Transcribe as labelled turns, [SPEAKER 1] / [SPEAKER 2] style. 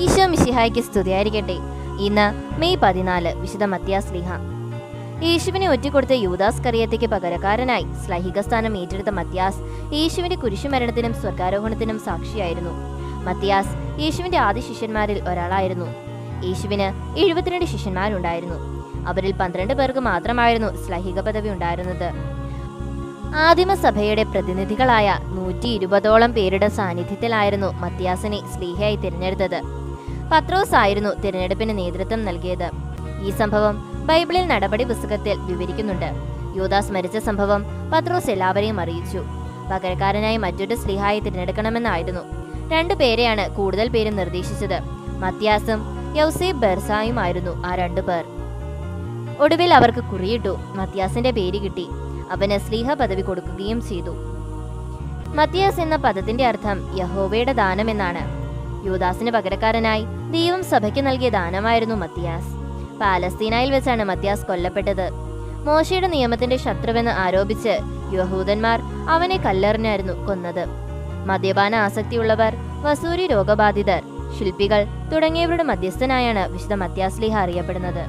[SPEAKER 1] ഈശോ മിശിഹായ്ക്ക് സ്തുതിയായിരിക്കട്ടെ. ഇന്ന് മെയ് 14 വിശുദ്ധ മത്തിയാസ് ശ്ലീഹ. യേശുവിനെ ഒറ്റിക്കൊടുത്ത യൂദാസ് കറിയത്തേക്ക് പകരക്കാരനായി ശ്ലൈഹിക സ്ഥാനം ഏറ്റെടുത്ത മത്തിയാസ് യേശുവിന്റെ കുരിശുമരണത്തിനും സ്വർഗാരോഹണത്തിനും സാക്ഷിയായിരുന്നു. മത്തിയാസ് യേശുവിന്റെ ആദ്യ ശിഷ്യന്മാരിൽ ഒരാളായിരുന്നു. യേശുവിന് 72 ശിഷ്യന്മാരുണ്ടായിരുന്നു. അവരിൽ 12 പേർക്ക് മാത്രമായിരുന്നു ശ്ലൈഹിക പദവി ഉണ്ടായിരുന്നത്. ആദിമസഭയുടെ പ്രതിനിധികളായ 120ഓളം പേരുടെ സാന്നിധ്യത്തിലായിരുന്നു മത്തിയാസിനെ ശ്ലീഹയായി തിരഞ്ഞെടുത്തത്. പത്രോസ് ആയിരുന്നു തിരഞ്ഞെടുപ്പിന് നേതൃത്വം നൽകിയത്. ഈ സംഭവം ബൈബിളിൽ നടപടി പുസ്തകത്തിൽ വിവരിക്കുന്നുണ്ട്. യൂദാസ് മരിച്ച സംഭവം പത്രോസ് എല്ലാവരെയും അറിയിച്ചു. പകരക്കാരനായി മറ്റൊരു ശ്ലീഹായി തിരഞ്ഞെടുക്കണമെന്നായിരുന്നു. 2 പേരെയാണ് കൂടുതൽ പേരും നിർദ്ദേശിച്ചത്. മത്തിയാസും യൗസേബ് ബെർസായുമായിരുന്നു ആ 2 പേർ. ഒടുവിൽ അവർക്ക് കുറിയിട്ടു. മത്തിയാസിന്റെ പേര് കിട്ടി. അവന് ശ്ലീഹ പദവി കൊടുക്കുകയും ചെയ്തു. മത്തിയാസ് എന്ന പദത്തിന്റെ അർത്ഥം യഹോവയുടെ ദാനം എന്നാണ്. യൂദാസിന് പകരക്കാരനായി ദൈവം സഭയ്ക്ക് നൽകിയ ദാനമായിരുന്നു മത്തിയാസ്. പാലസ്തീനയിൽ വെച്ചാണ് മത്തിയാസ് കൊല്ലപ്പെട്ടത്. മോശയുടെ നിയമത്തിന്റെ ശത്രുവെന്ന് ആരോപിച്ച് യഹൂദന്മാർ അവനെ കല്ലെറിഞ്ഞായിരുന്നു കൊന്നത്. മദ്യപാന ആസക്തിയുള്ളവർ, വസൂരി രോഗബാധിതർ, ശില്പികൾ തുടങ്ങിയവരുടെ മധ്യസ്ഥനായാണ് വിശുദ്ധ മത്തിയാസ് ശ്ലീഹ അറിയപ്പെടുന്നത്.